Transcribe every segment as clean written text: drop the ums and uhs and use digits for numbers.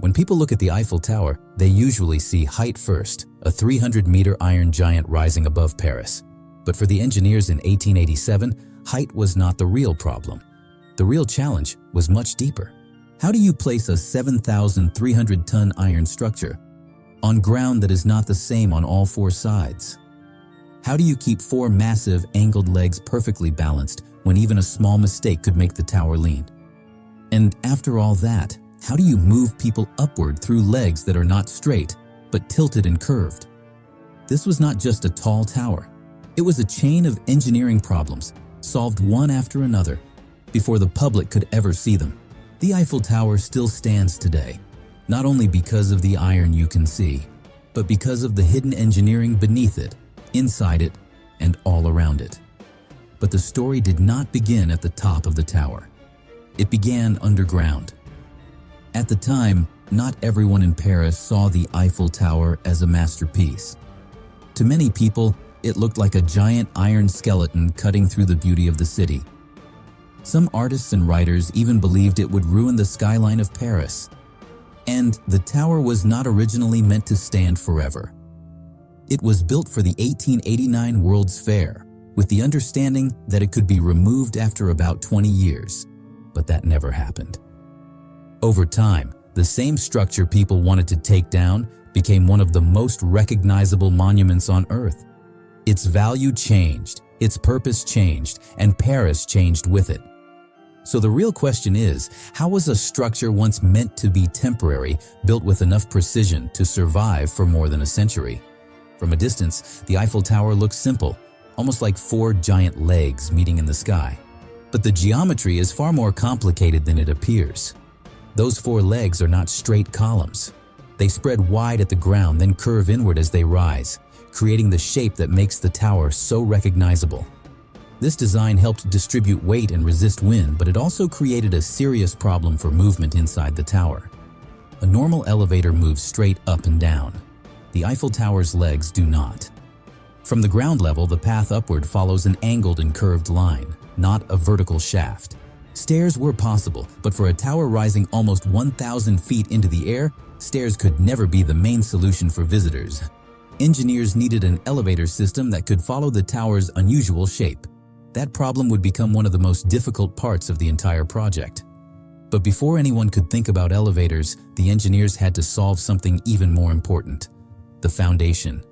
When people look at the Eiffel Tower, they usually see height first, a 300-meter iron giant rising above Paris. But for the engineers in 1887, height was not the real problem. The real challenge was much deeper. How do you place a 7,300-ton iron structure on ground that is not the same on all four sides? How do you keep four massive, angled legs perfectly balanced when even a small mistake could make the tower lean? And after all that, how do you move people upward through legs that are not straight, but tilted and curved? This was not just a tall tower. It was a chain of engineering problems, solved one after another, before the public could ever see them. The Eiffel Tower still stands today, not only because of the iron you can see, but because of the hidden engineering beneath it, inside it, and all around it. But the story did not begin at the top of the tower. It began underground. At the time, not everyone in Paris saw the Eiffel Tower as a masterpiece. To many people, it looked like a giant iron skeleton cutting through the beauty of the city. Some artists and writers even believed it would ruin the skyline of Paris. And the tower was not originally meant to stand forever. It was built for the 1889 World's Fair, with the understanding that it could be removed after about 20 years. But that never happened. Over time, the same structure people wanted to take down became one of the most recognizable monuments on Earth. Its value changed, its purpose changed, and Paris changed with it. So the real question is, how was a structure once meant to be temporary built with enough precision to survive for more than a century? From a distance, the Eiffel Tower looks simple, almost like four giant legs meeting in the sky. But the geometry is far more complicated than it appears. Those four legs are not straight columns. They spread wide at the ground, then curve inward as they rise, creating the shape that makes the tower so recognizable. This design helped distribute weight and resist wind, but it also created a serious problem for movement inside the tower. A normal elevator moves straight up and down. The Eiffel Tower's legs do not. From the ground level, the path upward follows an angled and curved line, not a vertical shaft. Stairs were possible, but for a tower rising almost 1,000 feet into the air, stairs could never be the main solution for visitors. Engineers needed an elevator system that could follow the tower's unusual shape. That problem would become one of the most difficult parts of the entire project. But before anyone could think about elevators, the engineers had to solve something even more important: the foundation.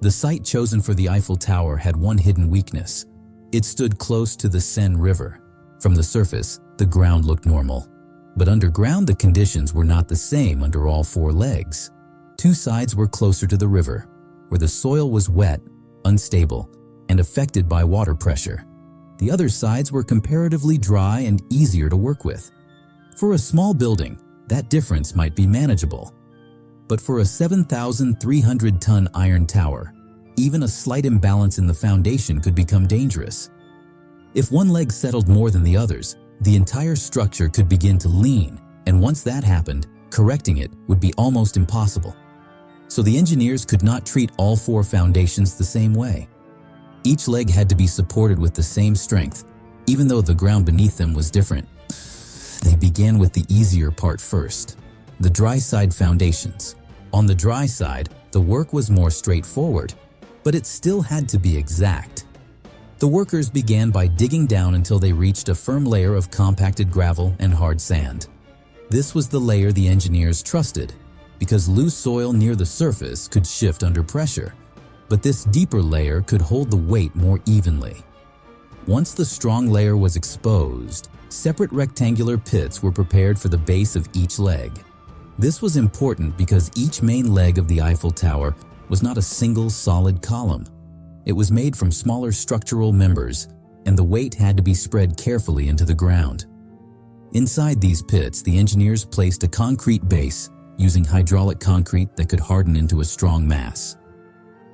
The site chosen for the Eiffel Tower had one hidden weakness. It stood close to the Seine River. From the surface, the ground looked normal. But underground, the conditions were not the same under all four legs. Two sides were closer to the river, where the soil was wet, unstable, and affected by water pressure. The other sides were comparatively dry and easier to work with. For a small building, that difference might be manageable. But for a 7,300-ton iron tower, even a slight imbalance in the foundation could become dangerous. If one leg settled more than the others, the entire structure could begin to lean, and once that happened, correcting it would be almost impossible. So the engineers could not treat all four foundations the same way. Each leg had to be supported with the same strength, even though the ground beneath them was different. They began with the easier part first, the dry side foundations. On the dry side, the work was more straightforward, but it still had to be exact. The workers began by digging down until they reached a firm layer of compacted gravel and hard sand. This was the layer the engineers trusted, because loose soil near the surface could shift under pressure, but this deeper layer could hold the weight more evenly. Once the strong layer was exposed, separate rectangular pits were prepared for the base of each leg. This was important because each main leg of the Eiffel Tower was not a single solid column. It was made from smaller structural members, and the weight had to be spread carefully into the ground. Inside these pits, the engineers placed a concrete base using hydraulic concrete that could harden into a strong mass.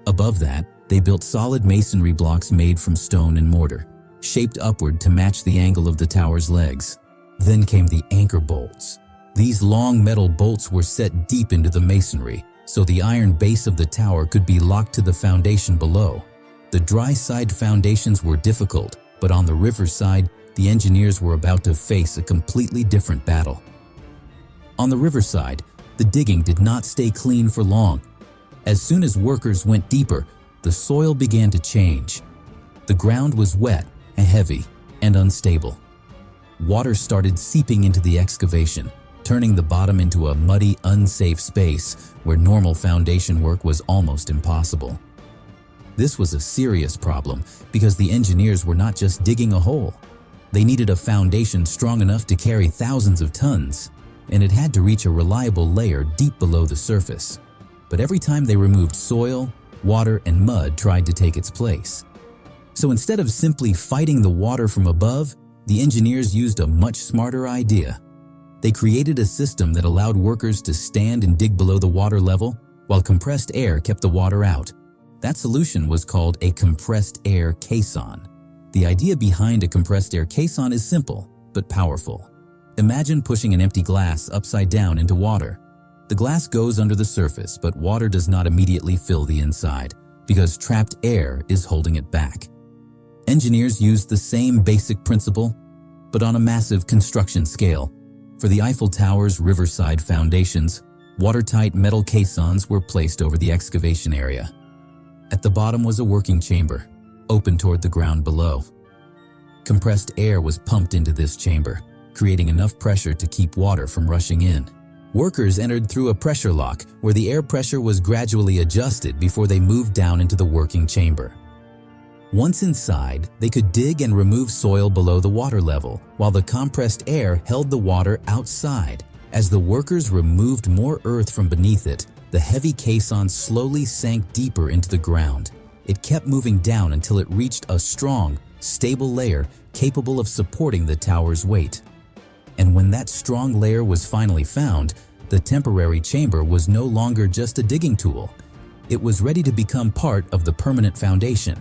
Above that, they built solid masonry blocks made from stone and mortar, shaped upward to match the angle of the tower's legs. Then came the anchor bolts. These long metal bolts were set deep into the masonry, so the iron base of the tower could be locked to the foundation below. The dry side foundations were difficult, but on the river side, the engineers were about to face a completely different battle. On the river side, the digging did not stay clean for long. As soon as workers went deeper, the soil began to change. The ground was wet and heavy and unstable. Water started seeping into the excavation, turning the bottom into a muddy, unsafe space where normal foundation work was almost impossible. This was a serious problem because the engineers were not just digging a hole. They needed a foundation strong enough to carry thousands of tons, and it had to reach a reliable layer deep below the surface. But every time they removed soil, water, and mud tried to take its place. So instead of simply fighting the water from above, the engineers used a much smarter idea. They created a system that allowed workers to stand and dig below the water level, while compressed air kept the water out. That solution was called a compressed air caisson. The idea behind a compressed air caisson is simple, but powerful. Imagine pushing an empty glass upside down into water. The glass goes under the surface, but water does not immediately fill the inside, because trapped air is holding it back. Engineers used the same basic principle, but on a massive construction scale. For the Eiffel Tower's riverside foundations, watertight metal caissons were placed over the excavation area. At the bottom was a working chamber, open toward the ground below. Compressed air was pumped into this chamber, creating enough pressure to keep water from rushing in. Workers entered through a pressure lock where the air pressure was gradually adjusted before they moved down into the working chamber. Once inside, they could dig and remove soil below the water level, while the compressed air held the water outside. As the workers removed more earth from beneath it, the heavy caisson slowly sank deeper into the ground. It kept moving down until it reached a strong, stable layer capable of supporting the tower's weight. And when that strong layer was finally found, the temporary chamber was no longer just a digging tool. It was ready to become part of the permanent foundation.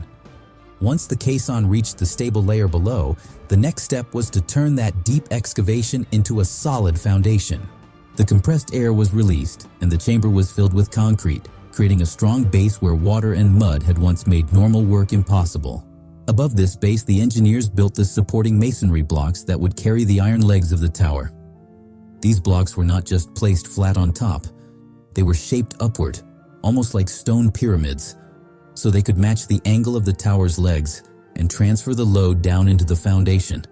Once the caisson reached the stable layer below, the next step was to turn that deep excavation into a solid foundation. The compressed air was released, and the chamber was filled with concrete, creating a strong base where water and mud had once made normal work impossible. Above this base, the engineers built the supporting masonry blocks that would carry the iron legs of the tower. These blocks were not just placed flat on top. They were shaped upward, almost like stone pyramids, so they could match the angle of the tower's legs and transfer the load down into the foundation.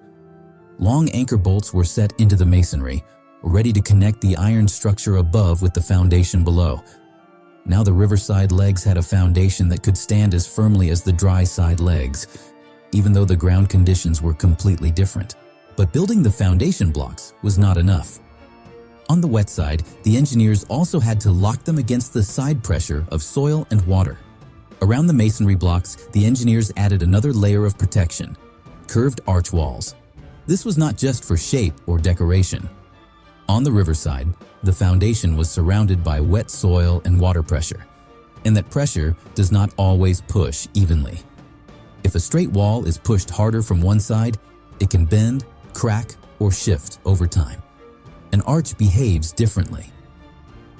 Long anchor bolts were set into the masonry, ready to connect the iron structure above with the foundation below. Now the riverside legs had a foundation that could stand as firmly as the dry side legs, even though the ground conditions were completely different. But building the foundation blocks was not enough. On the wet side, the engineers also had to lock them against the side pressure of soil and water. Around the masonry blocks, the engineers added another layer of protection: curved arch walls. This was not just for shape or decoration. On the riverside, the foundation was surrounded by wet soil and water pressure, and that pressure does not always push evenly. If a straight wall is pushed harder from one side, it can bend, crack, or shift over time. An arch behaves differently.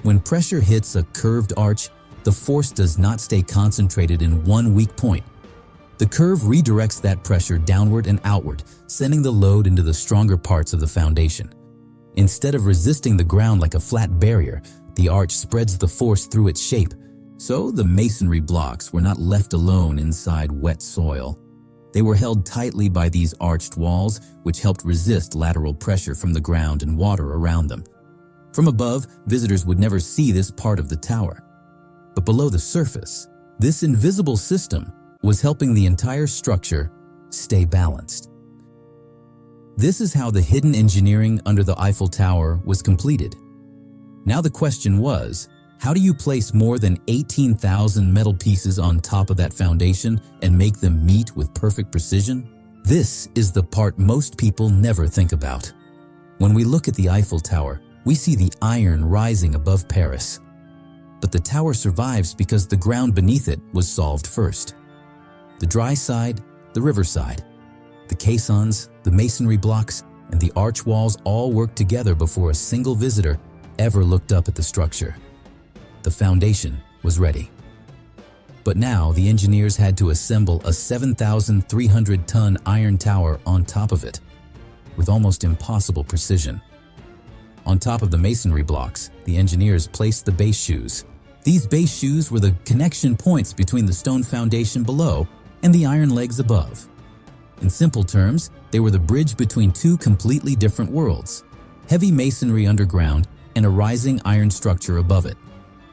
When pressure hits a curved arch, the force does not stay concentrated in one weak point. The curve redirects that pressure downward and outward, sending the load into the stronger parts of the foundation. Instead of resisting the ground like a flat barrier, the arch spreads the force through its shape, so the masonry blocks were not left alone inside wet soil. They were held tightly by these arched walls, which helped resist lateral pressure from the ground and water around them. From above, visitors would never see this part of the tower. But below the surface, this invisible system was helping the entire structure stay balanced. This is how the hidden engineering under the Eiffel Tower was completed. Now the question was, how do you place more than 18,000 metal pieces on top of that foundation and make them meet with perfect precision? This is the part most people never think about. When we look at the Eiffel Tower, we see the iron rising above Paris. But the tower survives because the ground beneath it was solved first. The dry side, the riverside, the caissons, the masonry blocks, and the arch walls all worked together before a single visitor ever looked up at the structure. The foundation was ready. But now the engineers had to assemble a 7,300-ton iron tower on top of it, with almost impossible precision. On top of the masonry blocks, the engineers placed the base shoes. These base shoes were the connection points between the stone foundation below and the iron legs above. In simple terms, they were the bridge between two completely different worlds: heavy masonry underground and a rising iron structure above it.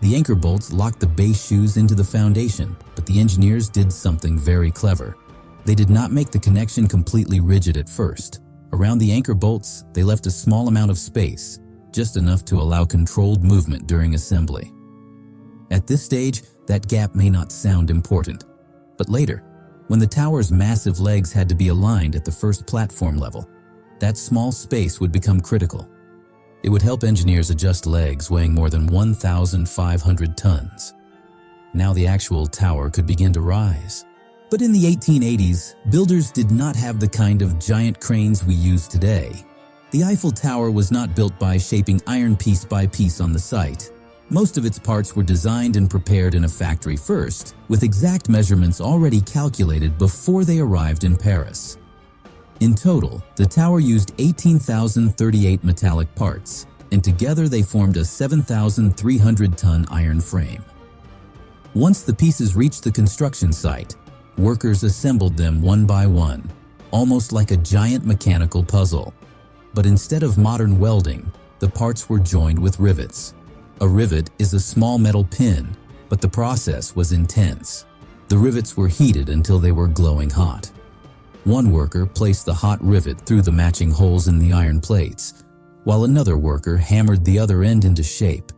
The anchor bolts locked the base shoes into the foundation, but the engineers did something very clever. They did not make the connection completely rigid at first. Around the anchor bolts, they left a small amount of space, just enough to allow controlled movement during assembly. At this stage, that gap may not sound important, but later, when the tower's massive legs had to be aligned at the first platform level, that small space would become critical. It would help engineers adjust legs weighing more than 1,500 tons. Now the actual tower could begin to rise. But in the 1880s, builders did not have the kind of giant cranes we use today. The Eiffel Tower was not built by shaping iron piece by piece on the site. Most of its parts were designed and prepared in a factory first, with exact measurements already calculated before they arrived in Paris. In total, the tower used 18,038 metallic parts, and together they formed a 7,300-ton iron frame. Once the pieces reached the construction site, workers assembled them one by one, almost like a giant mechanical puzzle. But instead of modern welding, the parts were joined with rivets. A rivet is a small metal pin, but the process was intense. The rivets were heated until they were glowing hot. One worker placed the hot rivet through the matching holes in the iron plates, while another worker hammered the other end into shape.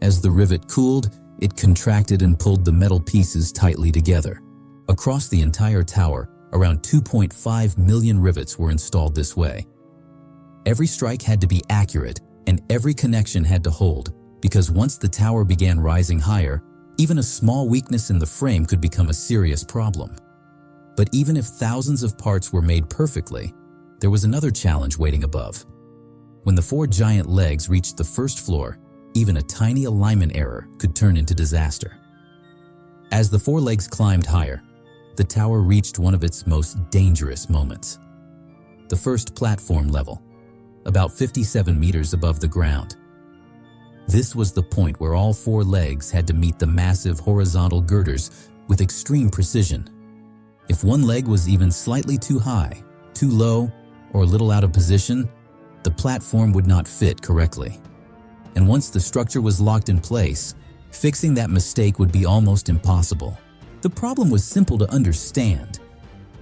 As the rivet cooled, it contracted and pulled the metal pieces tightly together. Across the entire tower, around 2.5 million rivets were installed this way. Every strike had to be accurate, and every connection had to hold, because once the tower began rising higher, even a small weakness in the frame could become a serious problem. But even if thousands of parts were made perfectly, there was another challenge waiting above. When the four giant legs reached the first floor, even a tiny alignment error could turn into disaster. As the four legs climbed higher, the tower reached one of its most dangerous moments. The first platform level, about 57 meters above the ground. This was the point where all four legs had to meet the massive horizontal girders with extreme precision. If one leg was even slightly too high, too low, or a little out of position, the platform would not fit correctly. And once the structure was locked in place, fixing that mistake would be almost impossible. The problem was simple to understand,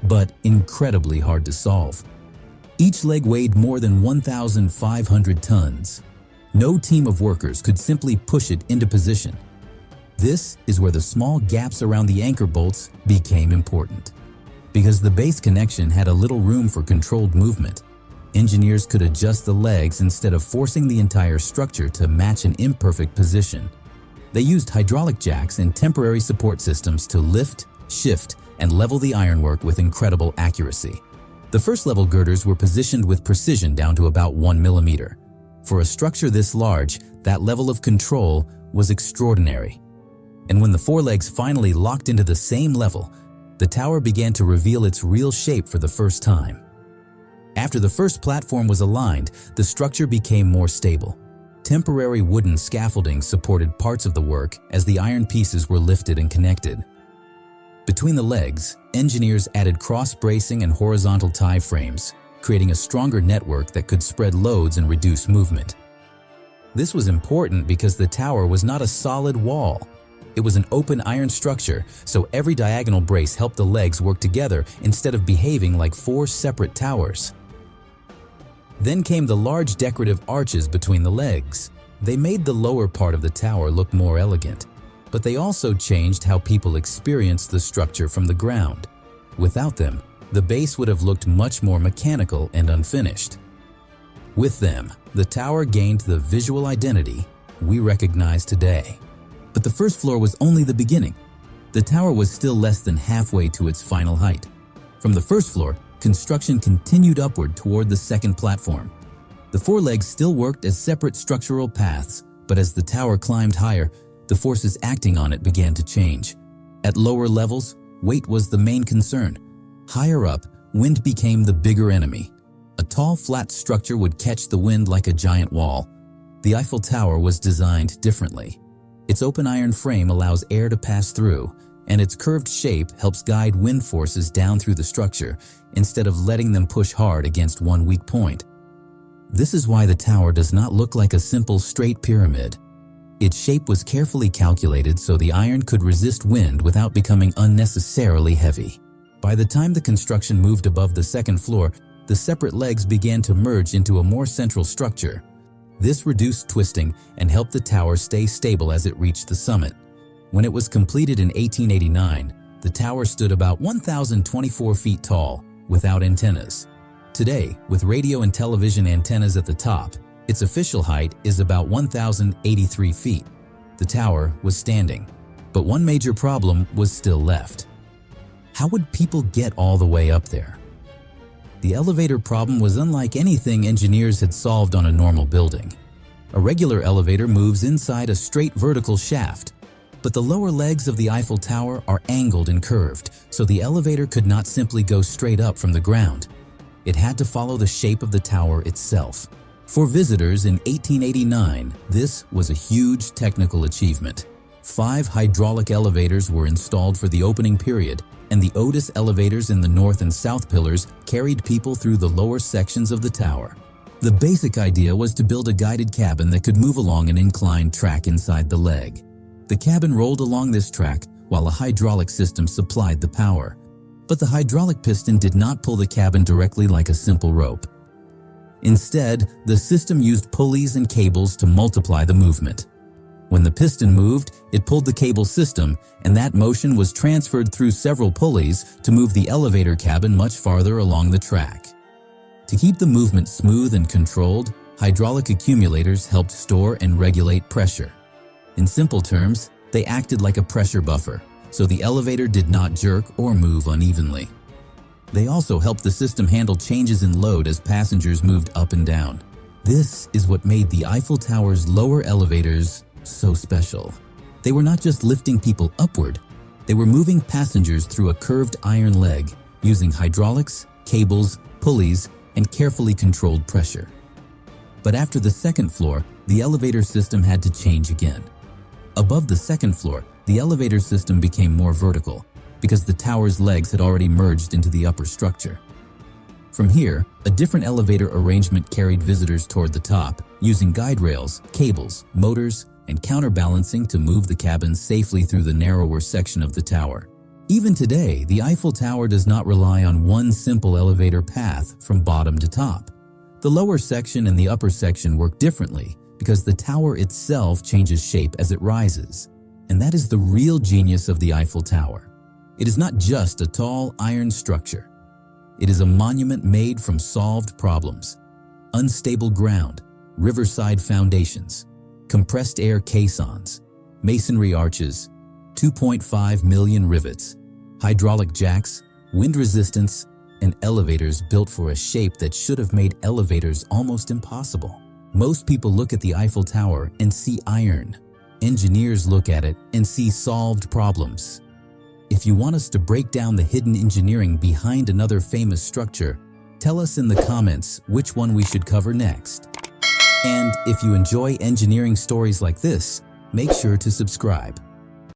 but incredibly hard to solve. Each leg weighed more than 1,500 tons. No team of workers could simply push it into position. This is where the small gaps around the anchor bolts became important. Because the base connection had a little room for controlled movement, engineers could adjust the legs instead of forcing the entire structure to match an imperfect position. They used hydraulic jacks and temporary support systems to lift, shift, and level the ironwork with incredible accuracy. The first level girders were positioned with precision down to about 1 millimeter. For a structure this large, that level of control was extraordinary. And when the four legs finally locked into the same level, the tower began to reveal its real shape for the first time. After the first platform was aligned, the structure became more stable. Temporary wooden scaffolding supported parts of the work as the iron pieces were lifted and connected. Between the legs, engineers added cross-bracing and horizontal tie frames, creating a stronger network that could spread loads and reduce movement. This was important because the tower was not a solid wall. It was an open iron structure, so every diagonal brace helped the legs work together instead of behaving like four separate towers. Then came the large decorative arches between the legs. They made the lower part of the tower look more elegant, but they also changed how people experienced the structure from the ground. Without them, the base would have looked much more mechanical and unfinished. With them, the tower gained the visual identity we recognize today. But the first floor was only the beginning. The tower was still less than halfway to its final height. From the first floor, construction continued upward toward the second platform. The four legs still worked as separate structural paths, but as the tower climbed higher, the forces acting on it began to change. At lower levels, weight was the main concern. Higher up, wind became the bigger enemy. A tall, flat structure would catch the wind like a giant wall, The Eiffel Tower was designed differently. Its open iron frame allows air to pass through, and its curved shape helps guide wind forces down through the structure instead of letting them push hard against one weak point. This is why the tower does not look like a simple straight pyramid. Its shape was carefully calculated so the iron could resist wind without becoming unnecessarily heavy. By the time the construction moved above the second floor, the separate legs began to merge into a more central structure. This reduced twisting and helped the tower stay stable as it reached the summit. When it was completed in 1889, the tower stood about 1,024 feet tall, without antennas. Today, with radio and television antennas at the top, its official height is about 1,083 feet. The tower was standing, but one major problem was still left. How would people get all the way up there? The elevator problem was unlike anything engineers had solved on a normal building. A regular elevator moves inside a straight vertical shaft, but the lower legs of the Eiffel Tower are angled and curved, so the elevator could not simply go straight up from the ground. It had to follow the shape of the tower itself. For visitors in 1889, this was a huge technical achievement. 5 hydraulic elevators were installed for the opening period, and the Otis elevators in the north and south pillars carried people through the lower sections of the tower. The basic idea was to build a guided cabin that could move along an inclined track inside the leg. The cabin rolled along this track while a hydraulic system supplied the power. But the hydraulic piston did not pull the cabin directly like a simple rope. Instead, the system used pulleys and cables to multiply the movement. When the piston moved, it pulled the cable system, and that motion was transferred through several pulleys to move the elevator cabin much farther along the track. To keep the movement smooth and controlled, hydraulic accumulators helped store and regulate pressure. In simple terms, they acted like a pressure buffer, so the elevator did not jerk or move unevenly. They also helped the system handle changes in load as passengers moved up and down. This is what made the Eiffel Tower's lower elevators so special. They were not just lifting people upward, they were moving passengers through a curved iron leg using hydraulics, cables, pulleys, and carefully controlled pressure. But after the second floor, the elevator system had to change again. Above the second floor, the elevator system became more vertical because the tower's legs had already merged into the upper structure. From here, a different elevator arrangement carried visitors toward the top, using guide rails, cables, motors, and counterbalancing to move the cabin safely through the narrower section of the tower. Even today, the Eiffel Tower does not rely on one simple elevator path from bottom to top. The lower section and the upper section work differently because the tower itself changes shape as it rises. And that is the real genius of the Eiffel Tower. It is not just a tall iron structure. It is a monument made from solved problems: unstable ground, riverside foundations, compressed air caissons, masonry arches, 2.5 million rivets, hydraulic jacks, wind resistance, and elevators built for a shape that should have made elevators almost impossible. Most people look at the Eiffel Tower and see iron. Engineers look at it and see solved problems. If you want us to break down the hidden engineering behind another famous structure, tell us in the comments which one we should cover next. And if you enjoy engineering stories like this, make sure to subscribe.